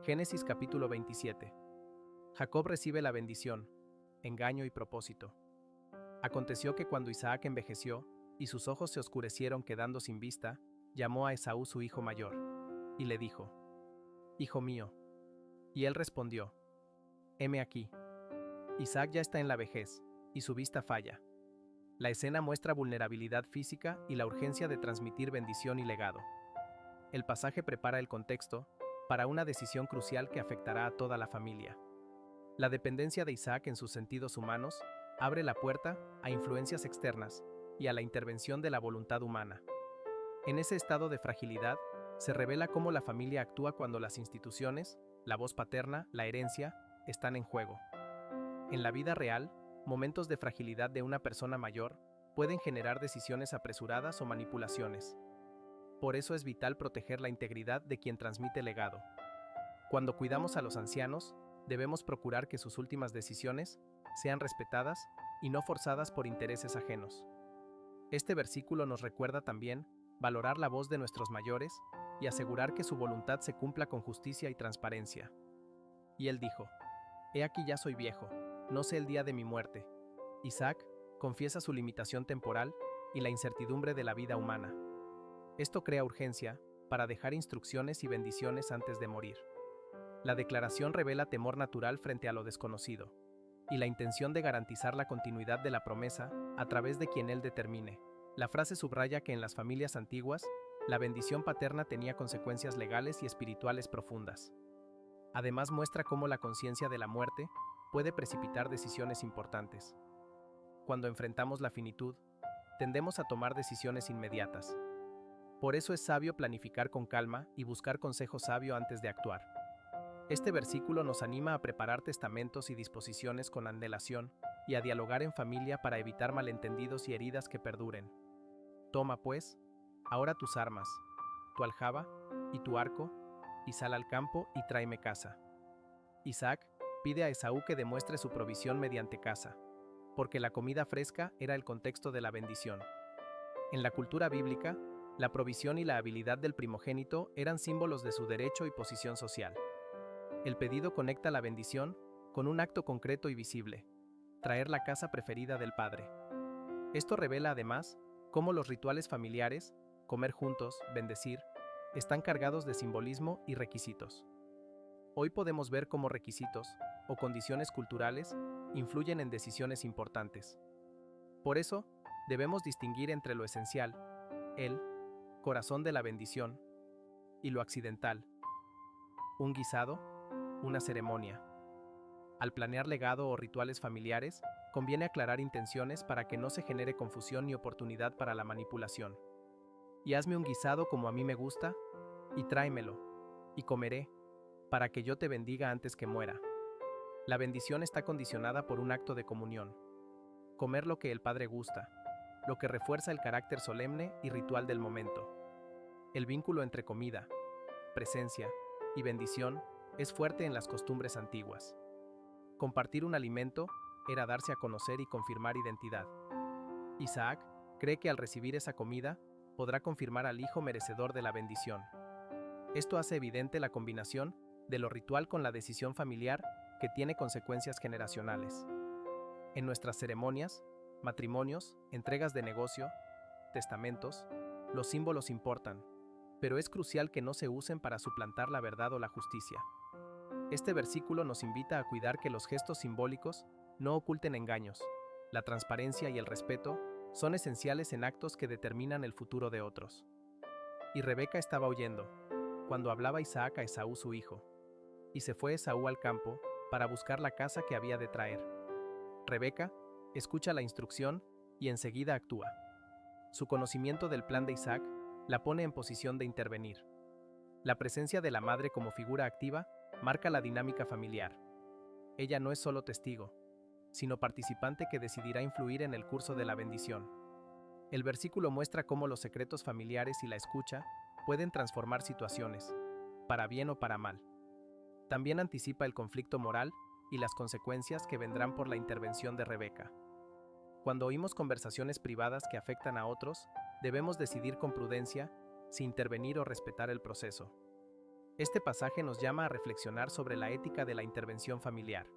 Génesis capítulo 27. Jacob recibe la bendición, engaño y propósito. Aconteció que cuando Isaac envejeció, y sus ojos se oscurecieron quedando sin vista, llamó a Esaú su hijo mayor, y le dijo: Hijo mío. Y él respondió: Heme aquí. Isaac ya está en la vejez, y su vista falla. La escena muestra vulnerabilidad física y la urgencia de transmitir bendición y legado. El pasaje prepara el contexto para una decisión crucial que afectará a toda la familia. La dependencia de Isaac en sus sentidos humanos abre la puerta a influencias externas y a la intervención de la voluntad humana. En ese estado de fragilidad, se revela cómo la familia actúa cuando las instituciones, la voz paterna, la herencia, están en juego. En la vida real, momentos de fragilidad de una persona mayor pueden generar decisiones apresuradas o manipulaciones. Por eso es vital proteger la integridad de quien transmite legado. Cuando cuidamos a los ancianos, debemos procurar que sus últimas decisiones sean respetadas y no forzadas por intereses ajenos. Este versículo nos recuerda también valorar la voz de nuestros mayores y asegurar que su voluntad se cumpla con justicia y transparencia. Y él dijo: He aquí ya soy viejo, no sé el día de mi muerte. Isaac confiesa su limitación temporal y la incertidumbre de la vida humana. Esto crea urgencia para dejar instrucciones y bendiciones antes de morir. La declaración revela temor natural frente a lo desconocido y la intención de garantizar la continuidad de la promesa a través de quien él determine. La frase subraya que en las familias antiguas, la bendición paterna tenía consecuencias legales y espirituales profundas. Además muestra cómo la conciencia de la muerte puede precipitar decisiones importantes. Cuando enfrentamos la finitud, tendemos a tomar decisiones inmediatas. Por eso es sabio planificar con calma y buscar consejo sabio antes de actuar. Este versículo nos anima a preparar testamentos y disposiciones con antelación y a dialogar en familia para evitar malentendidos y heridas que perduren. Toma, pues, ahora tus armas, tu aljaba y tu arco, y sal al campo y tráeme caza. Isaac pide a Esaú que demuestre su provisión mediante caza, porque la comida fresca era el contexto de la bendición. En la cultura bíblica, la provisión y la habilidad del primogénito eran símbolos de su derecho y posición social. El pedido conecta la bendición con un acto concreto y visible: traer la caza preferida del padre. Esto revela además cómo los rituales familiares, comer juntos, bendecir, están cargados de simbolismo y requisitos. Hoy podemos ver cómo requisitos o condiciones culturales influyen en decisiones importantes. Por eso, debemos distinguir entre lo esencial, el corazón de la bendición, y lo accidental, un guisado, una ceremonia. Al planear legado o rituales familiares, conviene aclarar intenciones para que no se genere confusión ni oportunidad para la manipulación. Y hazme un guisado como a mí me gusta, y tráemelo, y comeré, para que yo te bendiga antes que muera. La bendición está condicionada por un acto de comunión. Comer lo que el Padre gusta, lo que refuerza el carácter solemne y ritual del momento. El vínculo entre comida, presencia y bendición es fuerte en las costumbres antiguas. Compartir un alimento era darse a conocer y confirmar identidad. Isaac cree que al recibir esa comida, podrá confirmar al hijo merecedor de la bendición. Esto hace evidente la combinación de lo ritual con la decisión familiar que tiene consecuencias generacionales. En nuestras ceremonias, matrimonios, entregas de negocio, testamentos, los símbolos importan, pero es crucial que no se usen para suplantar la verdad o la justicia. Este versículo nos invita a cuidar que los gestos simbólicos no oculten engaños. La transparencia y el respeto son esenciales en actos que determinan el futuro de otros. Y Rebeca estaba oyendo, cuando hablaba Isaac a Esaú su hijo. Y se fue Esaú al campo para buscar la caza que había de traer. Rebeca escucha la instrucción y enseguida actúa. Su conocimiento del plan de Isaac la pone en posición de intervenir. La presencia de la madre como figura activa marca la dinámica familiar. Ella no es solo testigo, sino participante que decidirá influir en el curso de la bendición. El versículo muestra cómo los secretos familiares y la escucha pueden transformar situaciones, para bien o para mal. También anticipa el conflicto moral y las consecuencias que vendrán por la intervención de Rebeca. Cuando oímos conversaciones privadas que afectan a otros, debemos decidir con prudencia si intervenir o respetar el proceso. Este pasaje nos llama a reflexionar sobre la ética de la intervención familiar.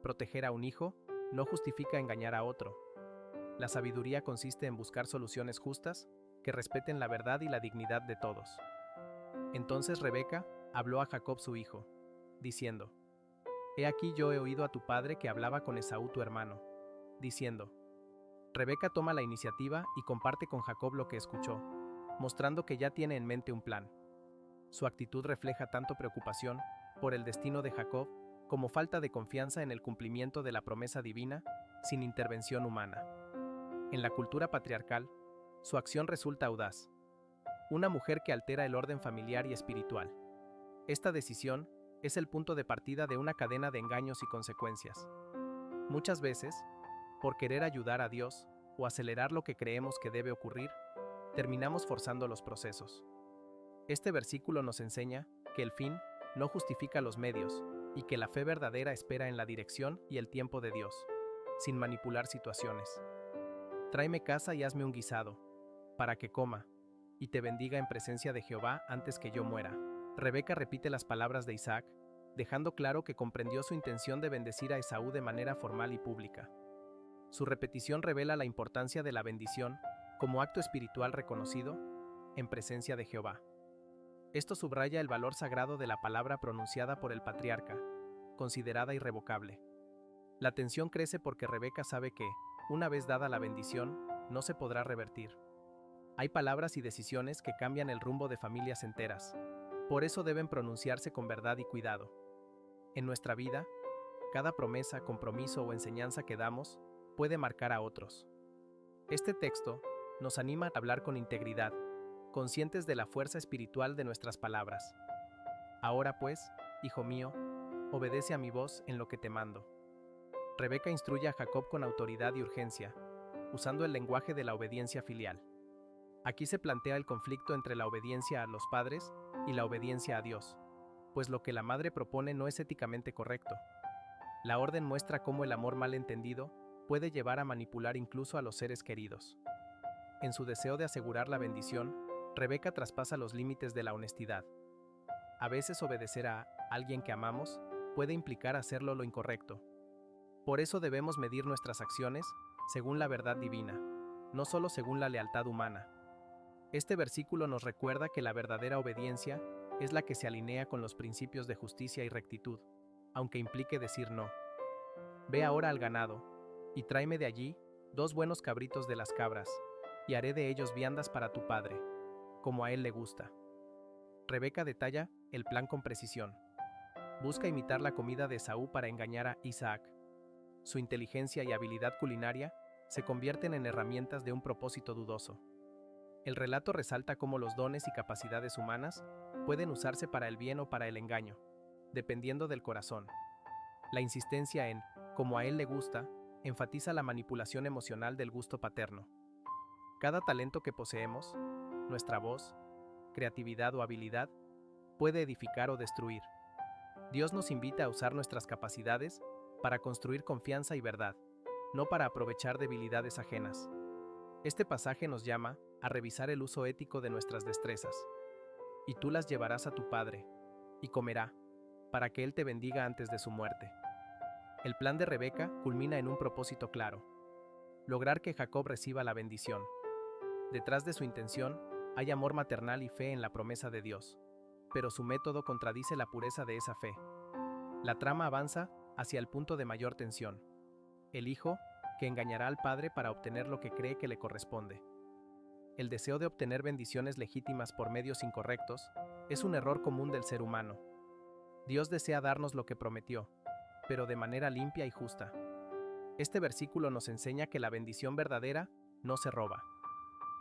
Proteger a un hijo no justifica engañar a otro. La sabiduría consiste en buscar soluciones justas que respeten la verdad y la dignidad de todos. Entonces Rebeca habló a Jacob su hijo, diciendo: He aquí yo he oído a tu padre que hablaba con Esaú tu hermano, diciendo. Rebeca toma la iniciativa y comparte con Jacob lo que escuchó, mostrando que ya tiene en mente un plan. Su actitud refleja tanto preocupación por el destino de Jacob como falta de confianza en el cumplimiento de la promesa divina sin intervención humana. En la cultura patriarcal, su acción resulta audaz. Una mujer que altera el orden familiar y espiritual. Esta decisión es el punto de partida de una cadena de engaños y consecuencias. Muchas veces, por querer ayudar a Dios o acelerar lo que creemos que debe ocurrir, terminamos forzando los procesos. Este versículo nos enseña que el fin no justifica los medios y que la fe verdadera espera en la dirección y el tiempo de Dios, sin manipular situaciones. Tráeme casa y hazme un guisado, para que coma, y te bendiga en presencia de Jehová antes que yo muera. Rebeca repite las palabras de Isaac, dejando claro que comprendió su intención de bendecir a Esaú de manera formal y pública. Su repetición revela la importancia de la bendición como acto espiritual reconocido en presencia de Jehová. Esto subraya el valor sagrado de la palabra pronunciada por el patriarca, considerada irrevocable. La tensión crece porque Rebeca sabe que, una vez dada la bendición, no se podrá revertir. Hay palabras y decisiones que cambian el rumbo de familias enteras. Por eso deben pronunciarse con verdad y cuidado. En nuestra vida, cada promesa, compromiso o enseñanza que damos puede marcar a otros. Este texto nos anima a hablar con integridad, conscientes de la fuerza espiritual de nuestras palabras. Ahora pues, hijo mío, obedece a mi voz en lo que te mando. Rebeca instruye a Jacob con autoridad y urgencia, usando el lenguaje de la obediencia filial. Aquí se plantea el conflicto entre la obediencia a los padres y la obediencia a Dios, pues lo que la madre propone no es éticamente correcto. La orden muestra cómo el amor mal entendido puede llevar a manipular incluso a los seres queridos. En su deseo de asegurar la bendición, Rebeca traspasa los límites de la honestidad. A veces obedecer a alguien que amamos puede implicar hacerlo lo incorrecto. Por eso debemos medir nuestras acciones según la verdad divina, no solo según la lealtad humana. Este versículo nos recuerda que la verdadera obediencia es la que se alinea con los principios de justicia y rectitud, aunque implique decir no. Ve ahora al ganado, y tráeme de allí 2 buenos cabritos de las cabras, y haré de ellos viandas para tu padre, como a él le gusta. Rebeca detalla el plan con precisión. Busca imitar la comida de Esaú para engañar a Isaac. Su inteligencia y habilidad culinaria se convierten en herramientas de un propósito dudoso. El relato resalta cómo los dones y capacidades humanas pueden usarse para el bien o para el engaño, dependiendo del corazón. La insistencia en como a él le gusta enfatiza la manipulación emocional del gusto paterno. Cada talento que poseemos, nuestra voz, creatividad o habilidad, puede edificar o destruir. Dios nos invita a usar nuestras capacidades para construir confianza y verdad, no para aprovechar debilidades ajenas. Este pasaje nos llama a revisar el uso ético de nuestras destrezas. Y tú las llevarás a tu padre, y comerá, para que él te bendiga antes de su muerte. El plan de Rebeca culmina en un propósito claro: lograr que Jacob reciba la bendición. Detrás de su intención hay amor maternal y fe en la promesa de Dios, pero su método contradice la pureza de esa fe. La trama avanza hacia el punto de mayor tensión: el hijo que engañará al padre para obtener lo que cree que le corresponde. El deseo de obtener bendiciones legítimas por medios incorrectos es un error común del ser humano. Dios desea darnos lo que prometió, pero de manera limpia y justa. Este versículo nos enseña que la bendición verdadera no se roba.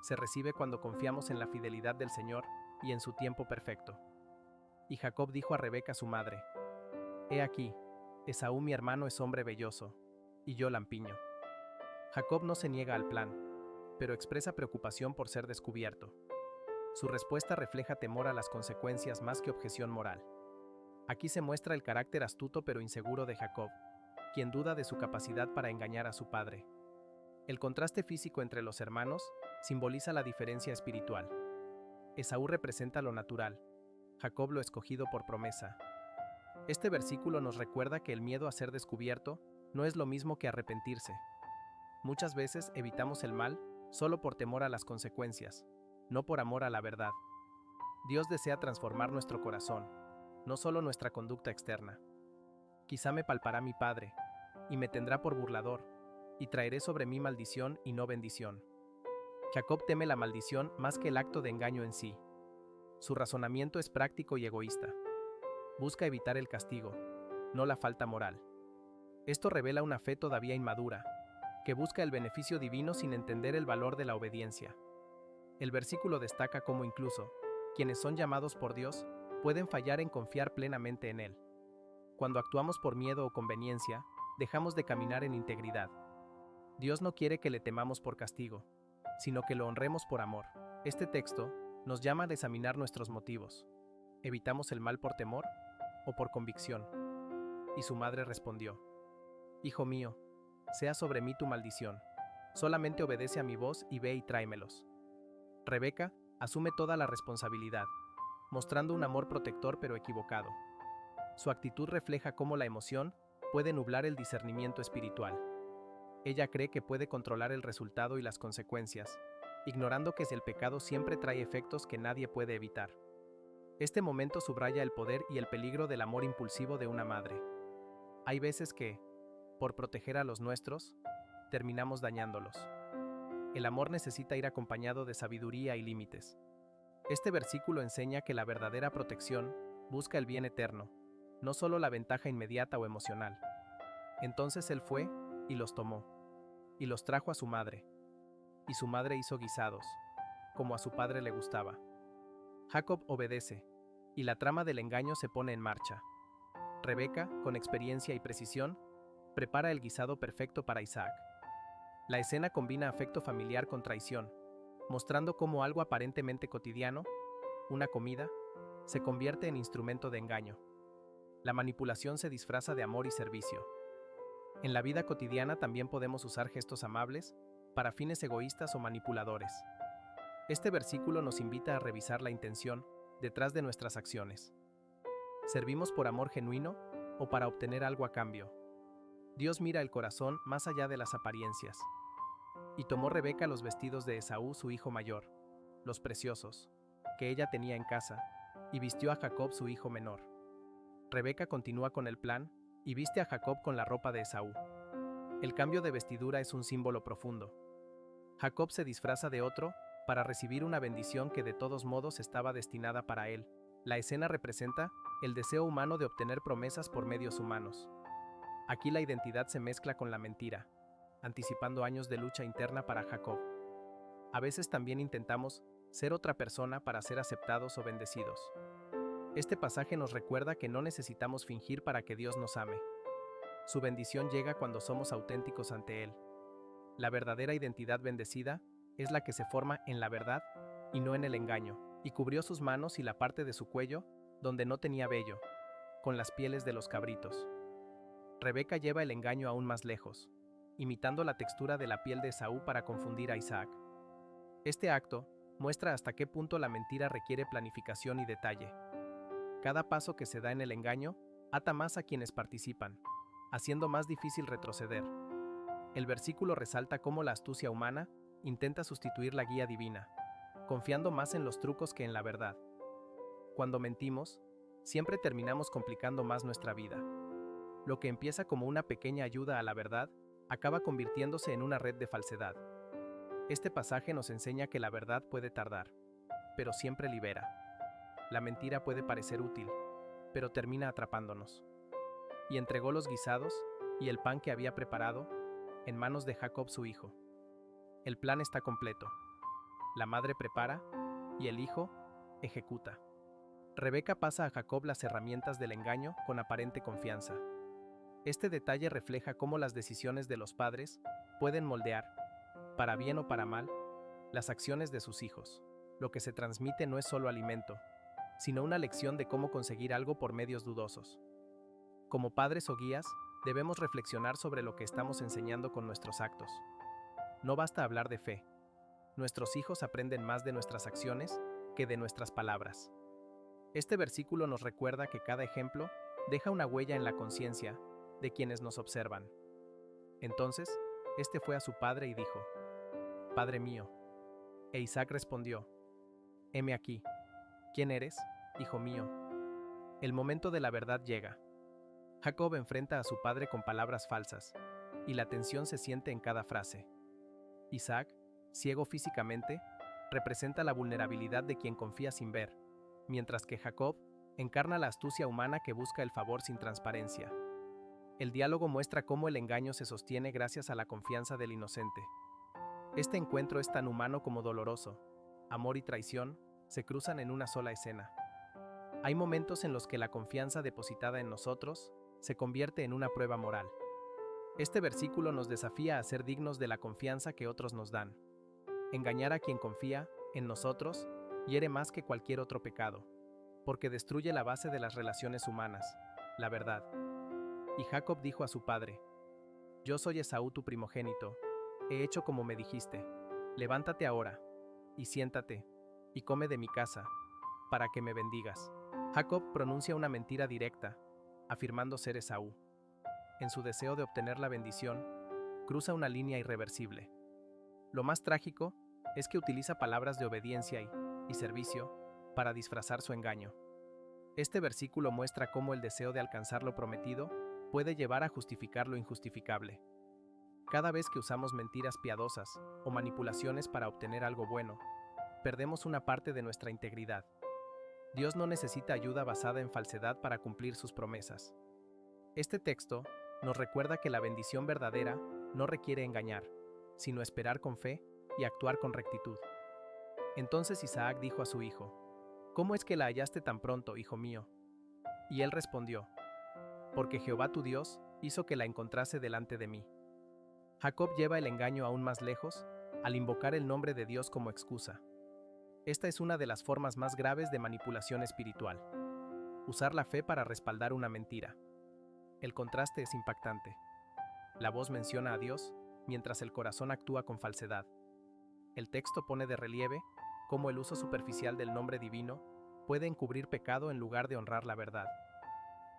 Se recibe cuando confiamos en la fidelidad del Señor y en su tiempo perfecto. Y Jacob dijo a Rebeca su madre: He aquí, Esaú mi hermano es hombre velloso, y yo lampiño. Jacob no se niega al plan, pero expresa preocupación por ser descubierto. Su respuesta refleja temor a las consecuencias más que objeción moral. Aquí se muestra el carácter astuto pero inseguro de Jacob, quien duda de su capacidad para engañar a su padre. El contraste físico entre los hermanos simboliza la diferencia espiritual. Esaú representa lo natural, Jacob lo escogido por promesa. Este versículo nos recuerda que el miedo a ser descubierto no es lo mismo que arrepentirse. Muchas veces evitamos el mal solo por temor a las consecuencias, no por amor a la verdad. Dios desea transformar nuestro corazón, no solo nuestra conducta externa. Quizá me palpará mi padre, y me tendrá por burlador, y traeré sobre mí maldición y no bendición. Jacob teme la maldición más que el acto de engaño en sí. Su razonamiento es práctico y egoísta. Busca evitar el castigo, no la falta moral. Esto revela una fe todavía inmadura, que busca el beneficio divino sin entender el valor de la obediencia. El versículo destaca cómo incluso quienes son llamados por Dios pueden fallar en confiar plenamente en Él. Cuando actuamos por miedo o conveniencia, dejamos de caminar en integridad. Dios no quiere que le temamos por castigo, sino que lo honremos por amor. Este texto nos llama a examinar nuestros motivos. ¿Evitamos el mal por temor o por convicción? Y su madre respondió: Hijo mío, sea sobre mí tu maldición. Solamente obedece a mi voz y ve y tráemelos. Rebeca asume toda la responsabilidad, mostrando un amor protector pero equivocado. Su actitud refleja cómo la emoción puede nublar el discernimiento espiritual. Ella cree que puede controlar el resultado y las consecuencias, ignorando que el pecado siempre trae efectos que nadie puede evitar. Este momento subraya el poder y el peligro del amor impulsivo de una madre. Hay veces que, por proteger a los nuestros, terminamos dañándolos. El amor necesita ir acompañado de sabiduría y límites. Este versículo enseña que la verdadera protección busca el bien eterno, no solo la ventaja inmediata o emocional. Entonces él fue y los tomó, y los trajo a su madre, y su madre hizo guisados, como a su padre le gustaba. Jacob obedece, y la trama del engaño se pone en marcha. Rebeca, con experiencia y precisión, prepara el guisado perfecto para Isaac. La escena combina afecto familiar con traición, mostrando cómo algo aparentemente cotidiano, una comida, se convierte en instrumento de engaño. La manipulación se disfraza de amor y servicio. En la vida cotidiana también podemos usar gestos amables para fines egoístas o manipuladores. Este versículo nos invita a revisar la intención detrás de nuestras acciones. ¿Servimos por amor genuino o para obtener algo a cambio? Dios mira el corazón más allá de las apariencias. Y tomó Rebeca los vestidos de Esaú, su hijo mayor, los preciosos, que ella tenía en casa, y vistió a Jacob, su hijo menor. Rebeca continúa con el plan y viste a Jacob con la ropa de Esaú. El cambio de vestidura es un símbolo profundo. Jacob se disfraza de otro para recibir una bendición que de todos modos estaba destinada para él. La escena representa el deseo humano de obtener promesas por medios humanos. Aquí la identidad se mezcla con la mentira, anticipando años de lucha interna para Jacob. A veces también intentamos ser otra persona para ser aceptados o bendecidos. Este pasaje nos recuerda que no necesitamos fingir para que Dios nos ame. Su bendición llega cuando somos auténticos ante Él. La verdadera identidad bendecida es la que se forma en la verdad y no en el engaño, y cubrió sus manos y la parte de su cuello, donde no tenía vello, con las pieles de los cabritos. Rebeca lleva el engaño aún más lejos, imitando la textura de la piel de Esaú para confundir a Isaac. Este acto muestra hasta qué punto la mentira requiere planificación y detalle. Cada paso que se da en el engaño ata más a quienes participan, haciendo más difícil retroceder. El versículo resalta cómo la astucia humana intenta sustituir la guía divina, confiando más en los trucos que en la verdad. Cuando mentimos, siempre terminamos complicando más nuestra vida. Lo que empieza como una pequeña ayuda a la verdad, acaba convirtiéndose en una red de falsedad. Este pasaje nos enseña que la verdad puede tardar, pero siempre libera. La mentira puede parecer útil, pero termina atrapándonos. Y entregó los guisados y el pan que había preparado en manos de Jacob, su hijo. El plan está completo. La madre prepara y el hijo ejecuta. Rebeca pasa a Jacob las herramientas del engaño con aparente confianza. Este detalle refleja cómo las decisiones de los padres pueden moldear, para bien o para mal, las acciones de sus hijos. Lo que se transmite no es solo alimento, sino una lección de cómo conseguir algo por medios dudosos. Como padres o guías, debemos reflexionar sobre lo que estamos enseñando con nuestros actos. No basta hablar de fe. Nuestros hijos aprenden más de nuestras acciones que de nuestras palabras. Este versículo nos recuerda que cada ejemplo deja una huella en la conciencia de quienes nos observan. Entonces, este fue a su padre y dijo: «Padre mío». E Isaac respondió: «Heme aquí. ¿Quién eres, hijo mío?». El momento de la verdad llega. Jacob enfrenta a su padre con palabras falsas, y la tensión se siente en cada frase. Isaac, ciego físicamente, representa la vulnerabilidad de quien confía sin ver, mientras que Jacob encarna la astucia humana que busca el favor sin transparencia. El diálogo muestra cómo el engaño se sostiene gracias a la confianza del inocente. Este encuentro es tan humano como doloroso. Amor y traición se cruzan en una sola escena. Hay momentos en los que la confianza depositada en nosotros se convierte en una prueba moral. Este versículo nos desafía a ser dignos de la confianza que otros nos dan. Engañar a quien confía en nosotros hiere más que cualquier otro pecado, porque destruye la base de las relaciones humanas, la verdad. Y Jacob dijo a su padre: «Yo soy Esaú tu primogénito, he hecho como me dijiste. Levántate ahora, y siéntate, y come de mi casa, para que me bendigas». Jacob pronuncia una mentira directa, afirmando ser Esaú. En su deseo de obtener la bendición, cruza una línea irreversible. Lo más trágico es que utiliza palabras de obediencia y servicio para disfrazar su engaño. Este versículo muestra cómo el deseo de alcanzar lo prometido puede llevar a justificar lo injustificable. Cada vez que usamos mentiras piadosas o manipulaciones para obtener algo bueno, perdemos una parte de nuestra integridad. Dios no necesita ayuda basada en falsedad para cumplir sus promesas. Este texto nos recuerda que la bendición verdadera no requiere engañar, sino esperar con fe y actuar con rectitud. Entonces Isaac dijo a su hijo: «¿Cómo es que la hallaste tan pronto, hijo mío?». Y él respondió: «Porque Jehová tu Dios hizo que la encontrase delante de mí». Jacob lleva el engaño aún más lejos al invocar el nombre de Dios como excusa. Esta es una de las formas más graves de manipulación espiritual: usar la fe para respaldar una mentira. El contraste es impactante. La voz menciona a Dios, mientras el corazón actúa con falsedad. El texto pone de relieve cómo el uso superficial del nombre divino puede encubrir pecado en lugar de honrar la verdad.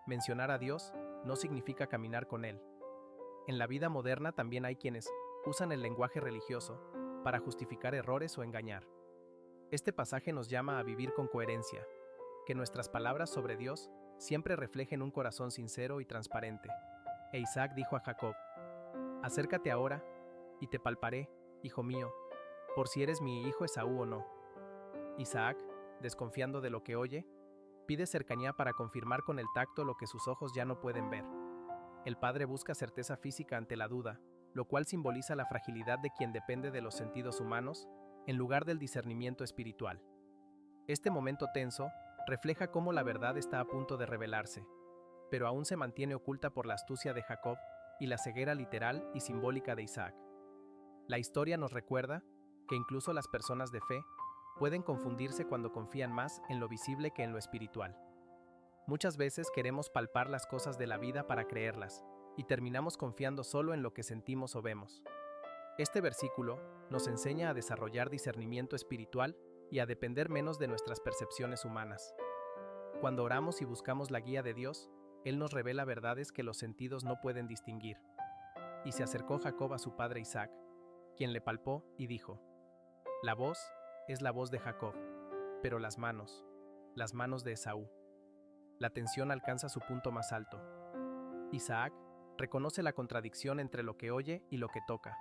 Mencionar a Dios no significa caminar con Él. En la vida moderna también hay quienes usan el lenguaje religioso para justificar errores o engañar. Este pasaje nos llama a vivir con coherencia, que nuestras palabras sobre Dios siempre reflejen un corazón sincero y transparente. E Isaac dijo a Jacob: «Acércate ahora, y te palparé, hijo mío, por si eres mi hijo Esaú o no». Isaac, desconfiando de lo que oye, pide cercanía para confirmar con el tacto lo que sus ojos ya no pueden ver. El padre busca certeza física ante la duda, lo cual simboliza la fragilidad de quien depende de los sentidos humanos, en lugar del discernimiento espiritual. Este momento tenso refleja cómo la verdad está a punto de revelarse, pero aún se mantiene oculta por la astucia de Jacob y la ceguera literal y simbólica de Isaac. La historia nos recuerda que incluso las personas de fe pueden confundirse cuando confían más en lo visible que en lo espiritual. Muchas veces queremos palpar las cosas de la vida para creerlas, y terminamos confiando solo en lo que sentimos o vemos. Este versículo nos enseña a desarrollar discernimiento espiritual y a depender menos de nuestras percepciones humanas. Cuando oramos y buscamos la guía de Dios, Él nos revela verdades que los sentidos no pueden distinguir. Y se acercó Jacob a su padre Isaac, quien le palpó y dijo: «La voz es la voz de Jacob, pero las manos de Esaú». La tensión alcanza su punto más alto. Isaac reconoce la contradicción entre lo que oye y lo que toca.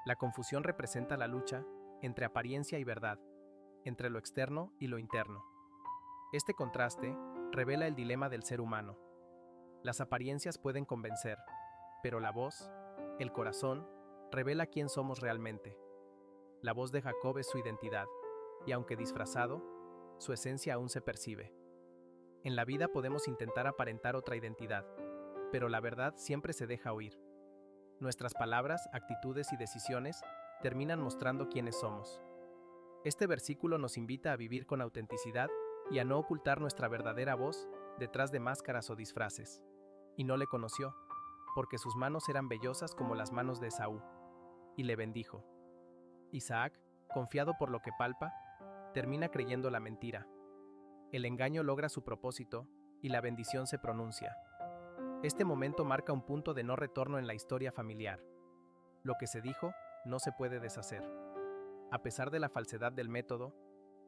La confusión representa la lucha entre apariencia y verdad, entre lo externo y lo interno. Este contraste revela el dilema del ser humano. Las apariencias pueden convencer, pero la voz, el corazón, revela quién somos realmente. La voz de Jacob es su identidad, y aunque disfrazado, su esencia aún se percibe. En la vida podemos intentar aparentar otra identidad, pero la verdad siempre se deja oír. Nuestras palabras, actitudes y decisiones terminan mostrando quiénes somos. Este versículo nos invita a vivir con autenticidad y a no ocultar nuestra verdadera voz detrás de máscaras o disfraces. Y no le conoció, porque sus manos eran vellosas como las manos de Esaú, y le bendijo. Isaac, confiado por lo que palpa, termina creyendo la mentira. El engaño logra su propósito y la bendición se pronuncia. Este momento marca un punto de no retorno en la historia familiar. Lo que se dijo no se puede deshacer. A pesar de la falsedad del método,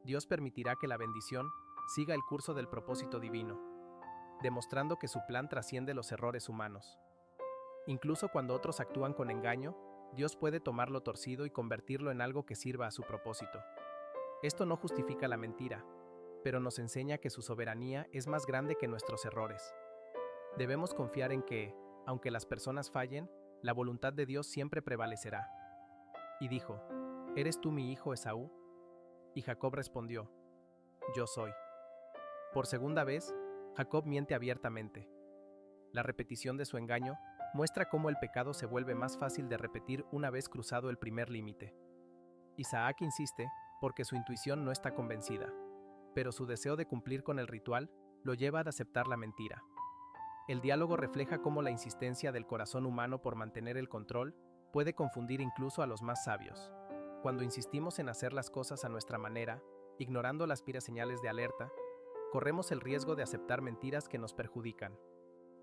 Dios permitirá que la bendición siga el curso del propósito divino, demostrando que su plan trasciende los errores humanos. Incluso cuando otros actúan con engaño, Dios puede tomar lo torcido y convertirlo en algo que sirva a su propósito. Esto no justifica la mentira, pero nos enseña que su soberanía es más grande que nuestros errores. Debemos confiar en que, aunque las personas fallen, la voluntad de Dios siempre prevalecerá. Y dijo: ¿Eres tú mi hijo Esaú? Y Jacob respondió: Yo soy. Por segunda vez, Jacob miente abiertamente. La repetición de su engaño muestra cómo el pecado se vuelve más fácil de repetir una vez cruzado el primer límite. Isaac insiste porque su intuición no está convencida, pero su deseo de cumplir con el ritual lo lleva a aceptar la mentira. El diálogo refleja cómo la insistencia del corazón humano por mantener el control puede confundir incluso a los más sabios. Cuando insistimos en hacer las cosas a nuestra manera, ignorando las señales de alerta, corremos el riesgo de aceptar mentiras que nos perjudican.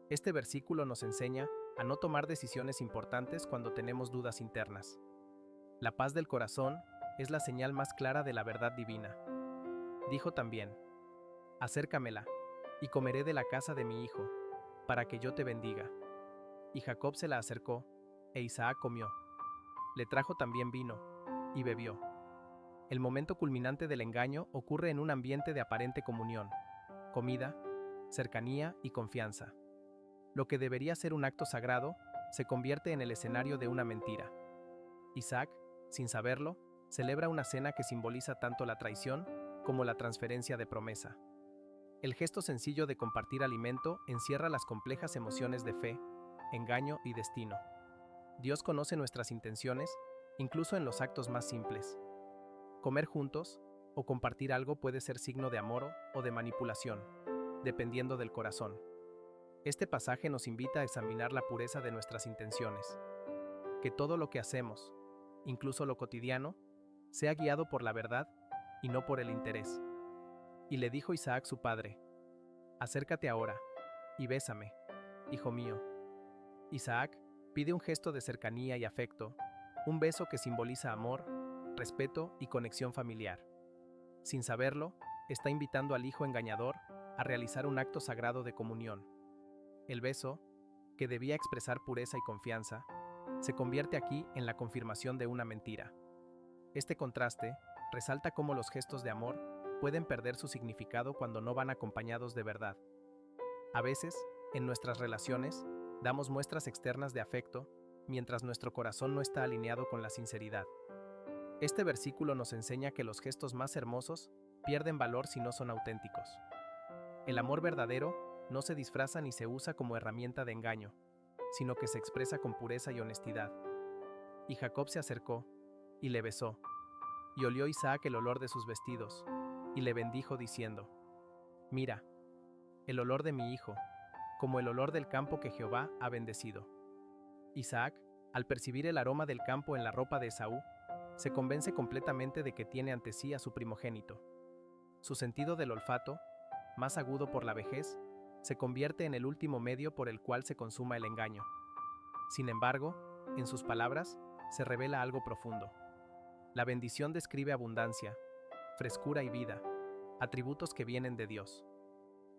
Este versículo nos enseña a no tomar decisiones importantes cuando tenemos dudas internas. La paz del corazón es la señal más clara de la verdad divina. Dijo también: Acércamela, y comeré de la casa de mi hijo, para que yo te bendiga. Y Jacob se la acercó, e Isaac comió. Le trajo también vino, y bebió. El momento culminante del engaño ocurre en un ambiente de aparente comunión, comida, cercanía y confianza. Lo que debería ser un acto sagrado se convierte en el escenario de una mentira. Isaac, sin saberlo, celebra una cena que simboliza tanto la traición como la transferencia de promesa. El gesto sencillo de compartir alimento encierra las complejas emociones de fe, engaño y destino. Dios conoce nuestras intenciones, incluso en los actos más simples. Comer juntos o compartir algo puede ser signo de amor o de manipulación, dependiendo del corazón. Este pasaje nos invita a examinar la pureza de nuestras intenciones. Que todo lo que hacemos, incluso lo cotidiano, sea guiado por la verdad y no por el interés. Y le dijo Isaac su padre: Acércate ahora y bésame, hijo mío. Isaac pide un gesto de cercanía y afecto, un beso que simboliza amor, respeto y conexión familiar. Sin saberlo, está invitando al hijo engañador a realizar un acto sagrado de comunión. El beso, que debía expresar pureza y confianza, se convierte aquí en la confirmación de una mentira. Este contraste resalta cómo los gestos de amor pueden perder su significado cuando no van acompañados de verdad. A veces, en nuestras relaciones, damos muestras externas de afecto, mientras nuestro corazón no está alineado con la sinceridad. Este versículo nos enseña que los gestos más hermosos pierden valor si no son auténticos. El amor verdadero no se disfraza ni se usa como herramienta de engaño, sino que se expresa con pureza y honestidad. Y Jacob se acercó, y le besó, y olió Isaac el olor de sus vestidos, y le bendijo diciendo: Mira, el olor de mi hijo, como el olor del campo que Jehová ha bendecido. Isaac, al percibir el aroma del campo en la ropa de Esaú, se convence completamente de que tiene ante sí a su primogénito. Su sentido del olfato, más agudo por la vejez, se convierte en el último medio por el cual se consuma el engaño. Sin embargo, en sus palabras, se revela algo profundo. La bendición describe abundancia, frescura y vida, atributos que vienen de Dios.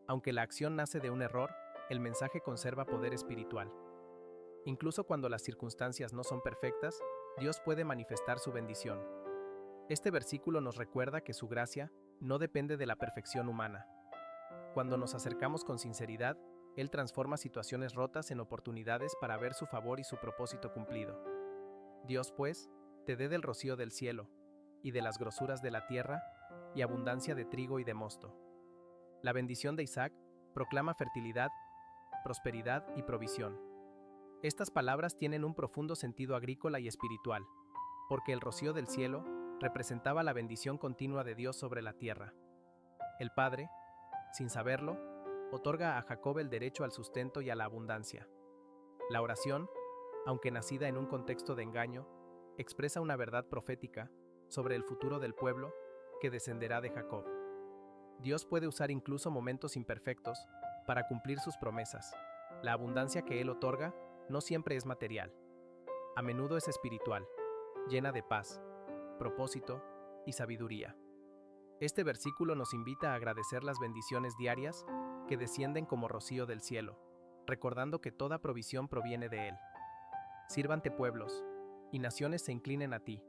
Aunque la acción nace de un error, el mensaje conserva poder espiritual. Incluso cuando las circunstancias no son perfectas, Dios puede manifestar su bendición. Este versículo nos recuerda que su gracia no depende de la perfección humana. Cuando nos acercamos con sinceridad, Él transforma situaciones rotas en oportunidades para ver su favor y su propósito cumplido. Dios, pues, te dé del rocío del cielo, y de las grosuras de la tierra, y abundancia de trigo y de mosto. La bendición de Isaac proclama fertilidad, prosperidad y provisión. Estas palabras tienen un profundo sentido agrícola y espiritual, porque el rocío del cielo representaba la bendición continua de Dios sobre la tierra. El Padre, sin saberlo, otorga a Jacob el derecho al sustento y a la abundancia. La oración, aunque nacida en un contexto de engaño, expresa una verdad profética sobre el futuro del pueblo que descenderá de Jacob. Dios puede usar incluso momentos imperfectos para cumplir sus promesas. La abundancia que Él otorga no siempre es material. A menudo es espiritual, llena de paz, propósito y sabiduría. Este versículo nos invita a agradecer las bendiciones diarias que descienden como rocío del cielo, recordando que toda provisión proviene de Él. Sírvante pueblos, y naciones se inclinen a ti.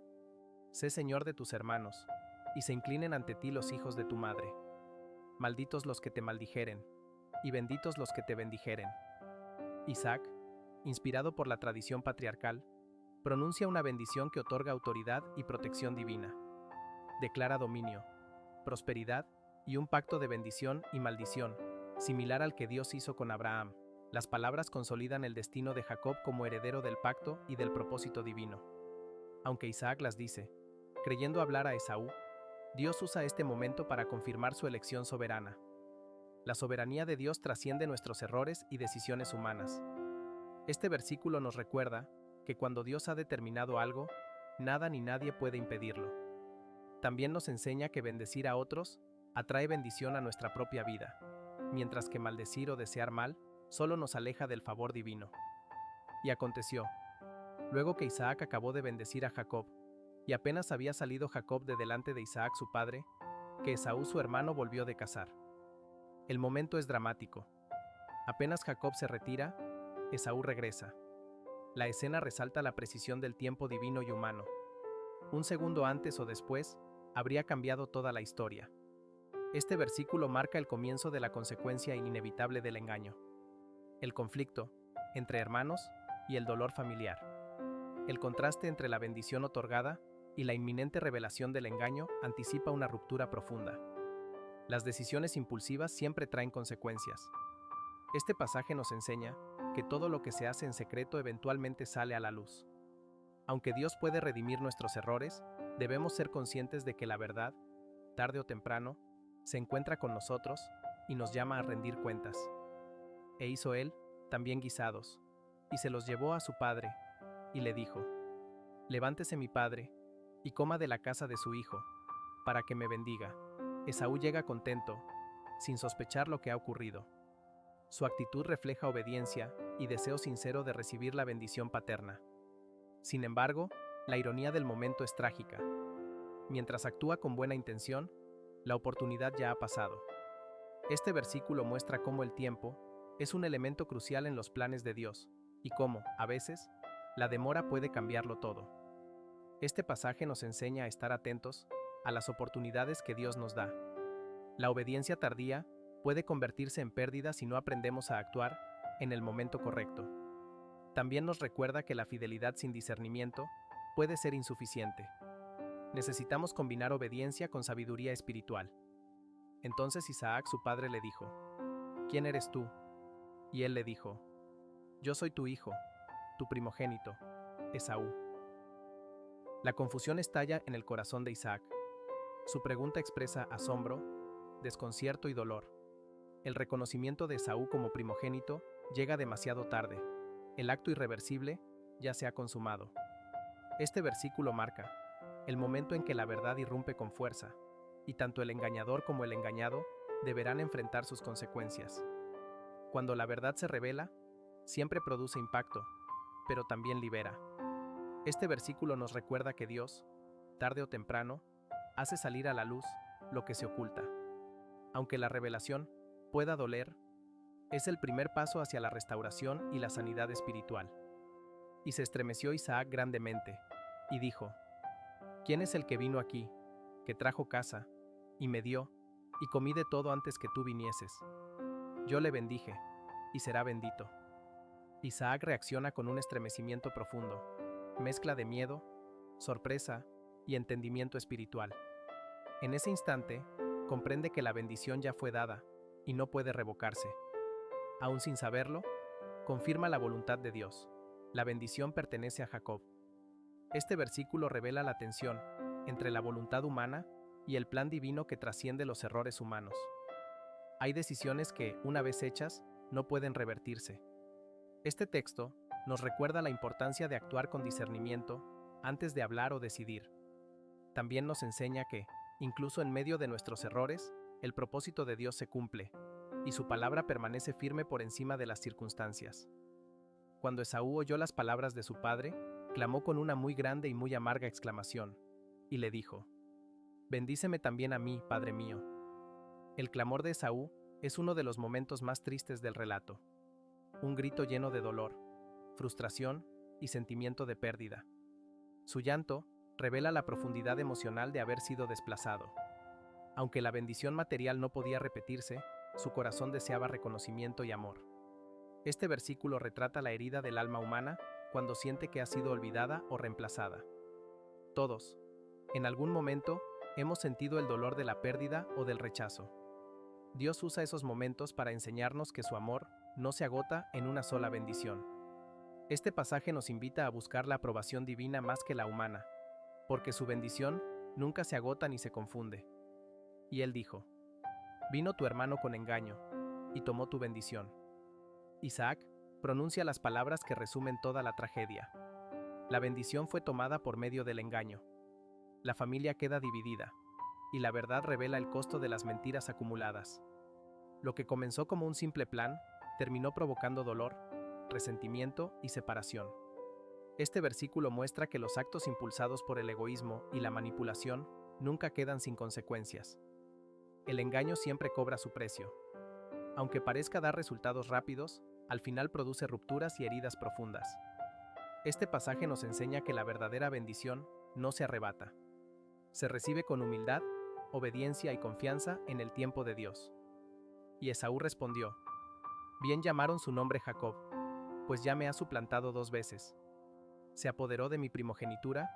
Sé Señor de tus hermanos, y se inclinen ante ti los hijos de tu madre. Malditos los que te maldijeren, y benditos los que te bendijeren. Isaac, inspirado por la tradición patriarcal, pronuncia una bendición que otorga autoridad y protección divina. Declara dominio, prosperidad y un pacto de bendición y maldición, similar al que Dios hizo con Abraham. Las palabras consolidan el destino de Jacob como heredero del pacto y del propósito divino. Aunque Isaac las dice, creyendo hablar a Esaú, Dios usa este momento para confirmar su elección soberana. La soberanía de Dios trasciende nuestros errores y decisiones humanas. Este versículo nos recuerda que cuando Dios ha determinado algo, nada ni nadie puede impedirlo. También nos enseña que bendecir a otros atrae bendición a nuestra propia vida, mientras que maldecir o desear mal solo nos aleja del favor divino. Y aconteció, luego que Isaac acabó de bendecir a Jacob, y apenas había salido Jacob de delante de Isaac su padre, que Esaú su hermano volvió de cazar. El momento es dramático. Apenas Jacob se retira, Esaú regresa. La escena resalta la precisión del tiempo divino y humano. Un segundo antes o después, habría cambiado toda la historia. Este versículo marca el comienzo de la consecuencia inevitable del engaño. El conflicto entre hermanos y el dolor familiar. El contraste entre la bendición otorgada y la inminente revelación del engaño anticipa una ruptura profunda. Las decisiones impulsivas siempre traen consecuencias. Este pasaje nos enseña que todo lo que se hace en secreto eventualmente sale a la luz. Aunque Dios puede redimir nuestros errores, debemos ser conscientes de que la verdad, tarde o temprano, se encuentra con nosotros y nos llama a rendir cuentas. E hizo él también guisados, y se los llevó a su padre, y le dijo: Levántese mi padre, y coma de la casa de su hijo, para que me bendiga. Esaú llega contento, sin sospechar lo que ha ocurrido. Su actitud refleja obediencia y deseo sincero de recibir la bendición paterna. Sin embargo, la ironía del momento es trágica. Mientras actúa con buena intención, la oportunidad ya ha pasado. Este versículo muestra cómo el tiempo es un elemento crucial en los planes de Dios, y cómo, a veces, la demora puede cambiarlo todo. Este pasaje nos enseña a estar atentos a las oportunidades que Dios nos da. La obediencia tardía puede convertirse en pérdida si no aprendemos a actuar en el momento correcto. También nos recuerda que la fidelidad sin discernimiento puede ser insuficiente. Necesitamos combinar obediencia con sabiduría espiritual. Entonces Isaac, su padre, le dijo: ¿Quién eres tú? Y él le dijo: Yo soy tu hijo, tu primogénito, Esaú. La confusión estalla en el corazón de Isaac. Su pregunta expresa asombro, desconcierto y dolor. El reconocimiento de Esaú como primogénito llega demasiado tarde. El acto irreversible ya se ha consumado. Este versículo marca el momento en que la verdad irrumpe con fuerza, y tanto el engañador como el engañado deberán enfrentar sus consecuencias. Cuando la verdad se revela, siempre produce impacto, pero también libera. Este versículo nos recuerda que Dios, tarde o temprano, hace salir a la luz lo que se oculta. Aunque la revelación pueda doler, es el primer paso hacia la restauración y la sanidad espiritual. Y se estremeció Isaac grandemente, y dijo: ¿Quién es el que vino aquí, que trajo caza, y me dio, y comí de todo antes que tú vinieses? Yo le bendije, y será bendito. Isaac reacciona con un estremecimiento profundo, mezcla de miedo, sorpresa y entendimiento espiritual. En ese instante, comprende que la bendición ya fue dada, y no puede revocarse. Aún sin saberlo, confirma la voluntad de Dios. La bendición pertenece a Jacob. Este versículo revela la tensión entre la voluntad humana y el plan divino que trasciende los errores humanos. Hay decisiones que, una vez hechas, no pueden revertirse. Este texto nos recuerda la importancia de actuar con discernimiento antes de hablar o decidir. También nos enseña que, incluso en medio de nuestros errores, el propósito de Dios se cumple, y su palabra permanece firme por encima de las circunstancias. Cuando Esaú oyó las palabras de su padre, clamó con una muy grande y muy amarga exclamación, y le dijo: «Bendíceme también a mí, padre mío». El clamor de Esaú es uno de los momentos más tristes del relato. Un grito lleno de dolor, frustración y sentimiento de pérdida. Su llanto revela la profundidad emocional de haber sido desplazado. Aunque la bendición material no podía repetirse, su corazón deseaba reconocimiento y amor. Este versículo retrata la herida del alma humana cuando siente que ha sido olvidada o reemplazada. Todos, en algún momento, hemos sentido el dolor de la pérdida o del rechazo. Dios usa esos momentos para enseñarnos que su amor no se agota en una sola bendición. Este pasaje nos invita a buscar la aprobación divina más que la humana, porque su bendición nunca se agota ni se confunde. Y él dijo: «Vino tu hermano con engaño, y tomó tu bendición». Isaac pronuncia las palabras que resumen toda la tragedia. La bendición fue tomada por medio del engaño. La familia queda dividida, y la verdad revela el costo de las mentiras acumuladas. Lo que comenzó como un simple plan, terminó provocando dolor, resentimiento y separación. Este versículo muestra que los actos impulsados por el egoísmo y la manipulación nunca quedan sin consecuencias. El engaño siempre cobra su precio. Aunque parezca dar resultados rápidos, al final produce rupturas y heridas profundas. Este pasaje nos enseña que la verdadera bendición no se arrebata. Se recibe con humildad, obediencia y confianza en el tiempo de Dios. Y Esaú respondió: «Bien llamaron su nombre Jacob, pues ya me ha suplantado 2 veces. Se apoderó de mi primogenitura,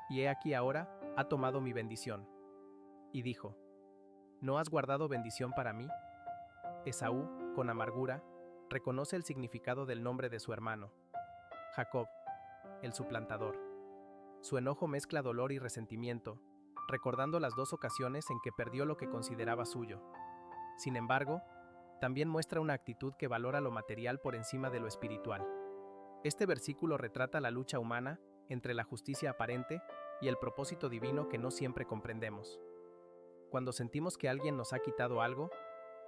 y he aquí ahora ha tomado mi bendición». Y dijo: «¿No has guardado bendición para mí?». Esaú, con amargura, reconoce el significado del nombre de su hermano, Jacob, el suplantador. Su enojo mezcla dolor y resentimiento, recordando las 2 ocasiones en que perdió lo que consideraba suyo. Sin embargo, también muestra una actitud que valora lo material por encima de lo espiritual. Este versículo retrata la lucha humana entre la justicia aparente y el propósito divino que no siempre comprendemos. Cuando sentimos que alguien nos ha quitado algo,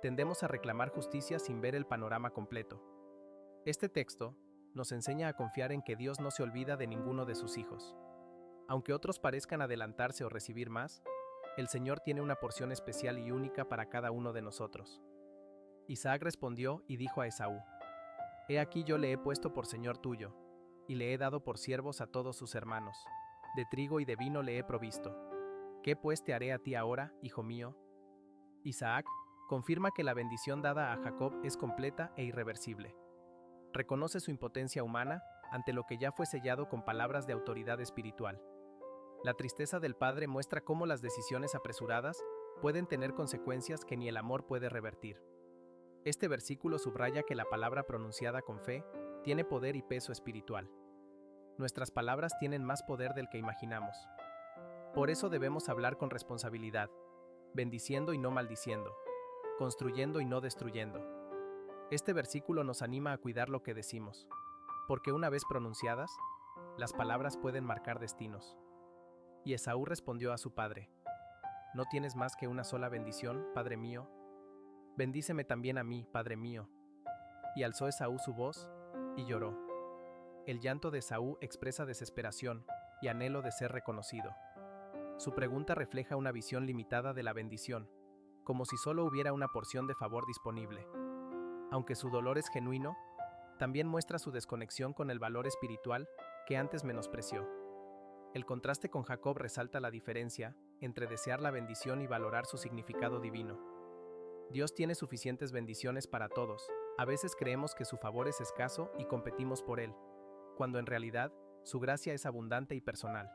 tendemos a reclamar justicia sin ver el panorama completo. Este texto nos enseña a confiar en que Dios no se olvida de ninguno de sus hijos. Aunque otros parezcan adelantarse o recibir más, el Señor tiene una porción especial y única para cada uno de nosotros. Isaac respondió y dijo a Esaú: «He aquí yo le he puesto por señor tuyo, y le he dado por siervos a todos sus hermanos. De trigo y de vino le he provisto. ¿Qué pues te haré a ti ahora, hijo mío?». Isaac confirma que la bendición dada a Jacob es completa e irreversible. Reconoce su impotencia humana ante lo que ya fue sellado con palabras de autoridad espiritual. La tristeza del padre muestra cómo las decisiones apresuradas pueden tener consecuencias que ni el amor puede revertir. Este versículo subraya que la palabra pronunciada con fe tiene poder y peso espiritual. Nuestras palabras tienen más poder del que imaginamos. Por eso debemos hablar con responsabilidad, bendiciendo y no maldiciendo, construyendo y no destruyendo. Este versículo nos anima a cuidar lo que decimos, porque una vez pronunciadas, las palabras pueden marcar destinos. Y Esaú respondió a su padre: «¿No tienes más que una sola bendición, padre mío? Bendíceme también a mí, padre mío». Y alzó Esaú su voz, y lloró. El llanto de Esaú expresa desesperación y anhelo de ser reconocido. Su pregunta refleja una visión limitada de la bendición, como si solo hubiera una porción de favor disponible. Aunque su dolor es genuino, también muestra su desconexión con el valor espiritual que antes menospreció. El contraste con Jacob resalta la diferencia entre desear la bendición y valorar su significado divino. Dios tiene suficientes bendiciones para todos. A veces creemos que su favor es escaso y competimos por él, cuando en realidad su gracia es abundante y personal.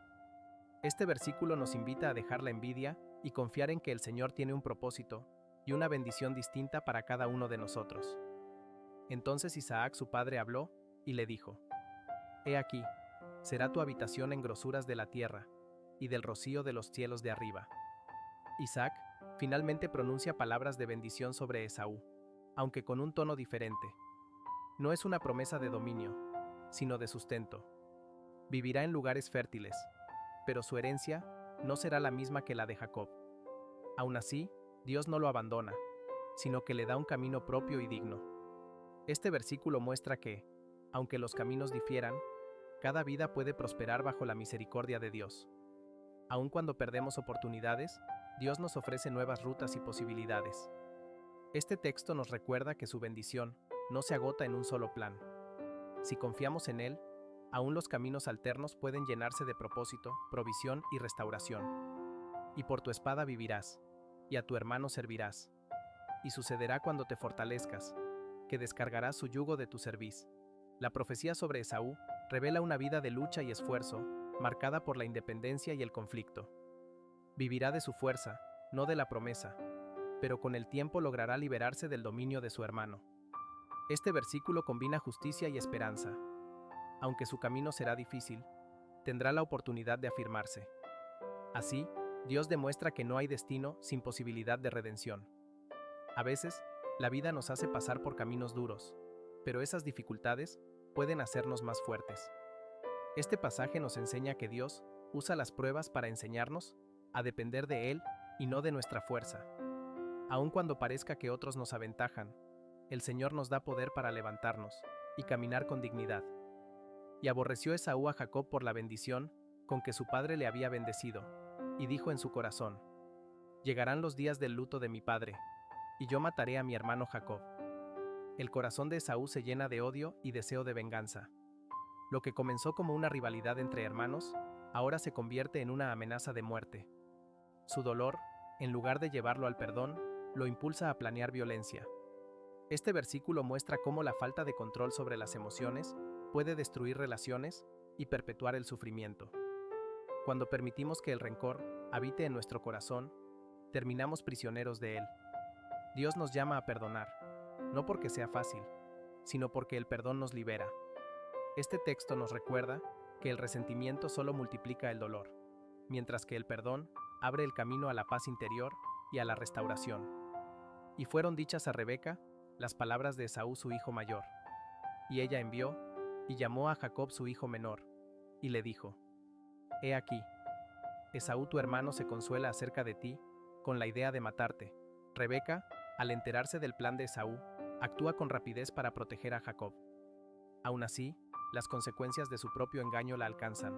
Este versículo nos invita a dejar la envidia y confiar en que el Señor tiene un propósito y una bendición distinta para cada uno de nosotros. Entonces Isaac su padre habló y le dijo: «He aquí, será tu habitación en grosuras de la tierra, y del rocío de los cielos de arriba». Isaac finalmente pronuncia palabras de bendición sobre Esaú, aunque con un tono diferente. No es una promesa de dominio, sino de sustento. Vivirá en lugares fértiles, pero su herencia no será la misma que la de Jacob. Aún así, Dios no lo abandona, sino que le da un camino propio y digno. Este versículo muestra que, aunque los caminos difieran, cada vida puede prosperar bajo la misericordia de Dios. Aun cuando perdemos oportunidades, Dios nos ofrece nuevas rutas y posibilidades. Este texto nos recuerda que su bendición no se agota en un solo plan. Si confiamos en Él, aún los caminos alternos pueden llenarse de propósito, provisión y restauración. Y por tu espada vivirás, y a tu hermano servirás. Y sucederá cuando te fortalezcas, que descargarás su yugo de tu cerviz. La profecía sobre Esaú revela una vida de lucha y esfuerzo, marcada por la independencia y el conflicto. Vivirá de su fuerza, no de la promesa, pero con el tiempo logrará liberarse del dominio de su hermano. Este versículo combina justicia y esperanza. Aunque su camino será difícil, tendrá la oportunidad de afirmarse. Así, Dios demuestra que no hay destino sin posibilidad de redención. A veces, la vida nos hace pasar por caminos duros, pero esas dificultades pueden hacernos más fuertes. Este pasaje nos enseña que Dios usa las pruebas para enseñarnos a depender de Él y no de nuestra fuerza. Aun cuando parezca que otros nos aventajan, el Señor nos da poder para levantarnos y caminar con dignidad. Y aborreció Esaú a Jacob por la bendición con que su padre le había bendecido, y dijo en su corazón: llegarán los días del luto de mi padre, y yo mataré a mi hermano Jacob. El corazón de Esaú se llena de odio y deseo de venganza. Lo que comenzó como una rivalidad entre hermanos, ahora se convierte en una amenaza de muerte. Su dolor, en lugar de llevarlo al perdón, lo impulsa a planear violencia. Este versículo muestra cómo la falta de control sobre las emociones puede destruir relaciones y perpetuar el sufrimiento. Cuando permitimos que el rencor habite en nuestro corazón, terminamos prisioneros de él. Dios nos llama a perdonar, no porque sea fácil, sino porque el perdón nos libera. Este texto nos recuerda que el resentimiento solo multiplica el dolor, mientras que el perdón abre el camino a la paz interior y a la restauración. Y fueron dichas a Rebeca las palabras de Esaú su hijo mayor. Y ella envió y llamó a Jacob su hijo menor, y le dijo: He aquí, Esaú tu hermano se consuela acerca de ti, con la idea de matarte. Rebeca, al enterarse del plan de Esaú, actúa con rapidez para proteger a Jacob. Aún así, las consecuencias de su propio engaño la alcanzan.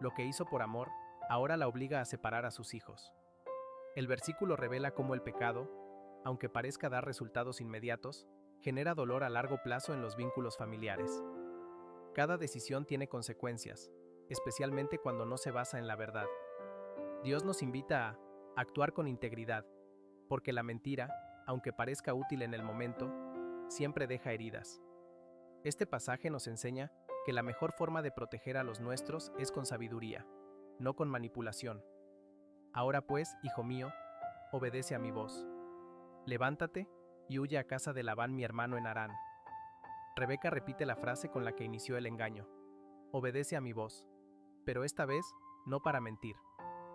Lo que hizo por amor, ahora la obliga a separar a sus hijos. El versículo revela cómo el pecado, aunque parezca dar resultados inmediatos, genera dolor a largo plazo en los vínculos familiares. Cada decisión tiene consecuencias, especialmente cuando no se basa en la verdad. Dios nos invita a actuar con integridad, porque la mentira, aunque parezca útil en el momento, siempre deja heridas. Este pasaje nos enseña que la mejor forma de proteger a los nuestros es con sabiduría, no con manipulación. Ahora pues, hijo mío, obedece a mi voz. Levántate y huye a casa de Labán mi hermano en Harán. Rebeca repite la frase con la que inició el engaño: obedece a mi voz, pero esta vez no para mentir,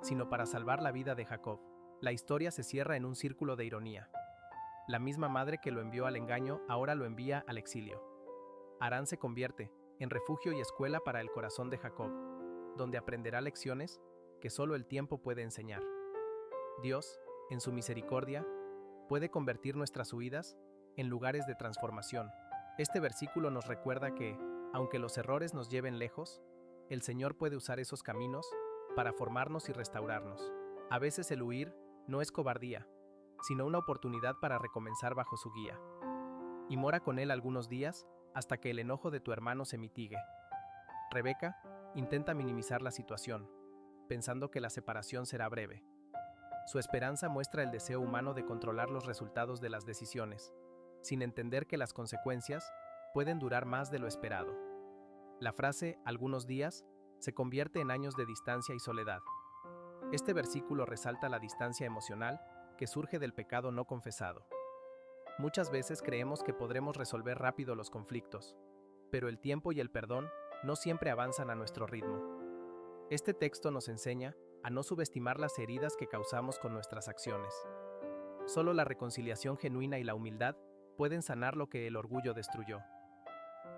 sino para salvar la vida de Jacob. La historia se cierra en un círculo de ironía. La misma madre que lo envió al engaño ahora lo envía al exilio. Harán se convierte en refugio y escuela para el corazón de Jacob, donde aprenderá lecciones que solo el tiempo puede enseñar. Dios, en su misericordia, puede convertir nuestras huidas en lugares de transformación. Este versículo nos recuerda que, aunque los errores nos lleven lejos, el Señor puede usar esos caminos para formarnos y restaurarnos. A veces el huir no es cobardía, sino una oportunidad para recomenzar bajo su guía. Y mora con él algunos días hasta que el enojo de tu hermano se mitigue. Rebeca intenta minimizar la situación, pensando que la separación será breve. Su esperanza muestra el deseo humano de controlar los resultados de las decisiones, sin entender que las consecuencias pueden durar más de lo esperado. La frase "algunos días" se convierte en años de distancia y soledad. Este versículo resalta la distancia emocional que surge del pecado no confesado. Muchas veces creemos que podremos resolver rápido los conflictos, pero el tiempo y el perdón no siempre avanzan a nuestro ritmo. Este texto nos enseña a no subestimar las heridas que causamos con nuestras acciones. Solo la reconciliación genuina y la humildad pueden sanar lo que el orgullo destruyó.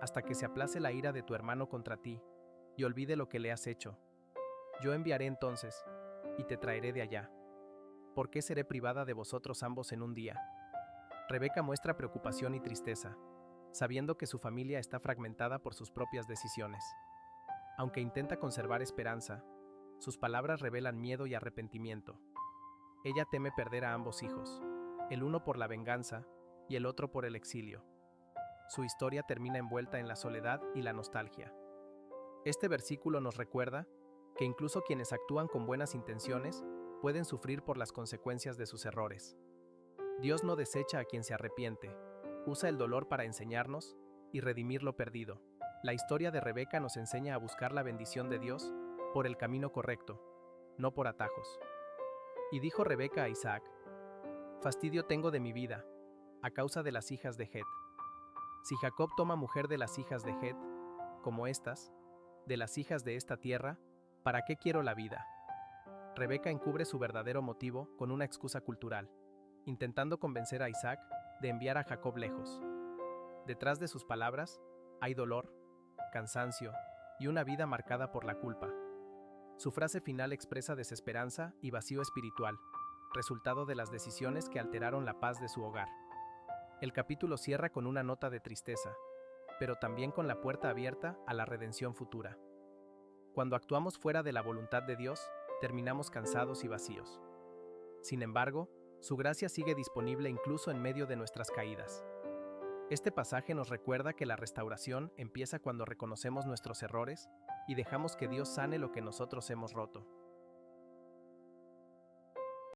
Hasta que se aplace la ira de tu hermano contra ti y olvide lo que le has hecho. Yo enviaré entonces y te traeré de allá. ¿por qué seré privada de vosotros ambos en un día? Rebeca muestra preocupación y tristeza, sabiendo que su familia está fragmentada por sus propias decisiones. Aunque intenta conservar esperanza, sus palabras revelan miedo y arrepentimiento. Ella teme perder a ambos hijos, el uno por la venganza y el otro por el exilio. Su historia termina envuelta en la soledad y la nostalgia. Este versículo nos recuerda que incluso quienes actúan con buenas intenciones pueden sufrir por las consecuencias de sus errores. Dios no desecha a quien se arrepiente, usa el dolor para enseñarnos y redimir lo perdido. La historia de Rebeca nos enseña a buscar la bendición de Dios por el camino correcto, no por atajos. Y dijo Rebeca a Isaac: fastidio tengo de mi vida, a causa de las hijas de Het. Si Jacob toma mujer de las hijas de Het, como estas, de las hijas de esta tierra, ¿para qué quiero la vida? Rebeca encubre su verdadero motivo con una excusa cultural, intentando convencer a Isaac de enviar a Jacob lejos. Detrás de sus palabras hay dolor, cansancio y una vida marcada por la culpa. Su frase final expresa desesperanza y vacío espiritual, resultado de las decisiones que alteraron la paz de su hogar. El capítulo cierra con una nota de tristeza, pero también con la puerta abierta a la redención futura. Cuando actuamos fuera de la voluntad de Dios, terminamos cansados y vacíos. Sin embargo, su gracia sigue disponible incluso en medio de nuestras caídas. Este pasaje nos recuerda que la restauración empieza cuando reconocemos nuestros errores y dejamos que Dios sane lo que nosotros hemos roto.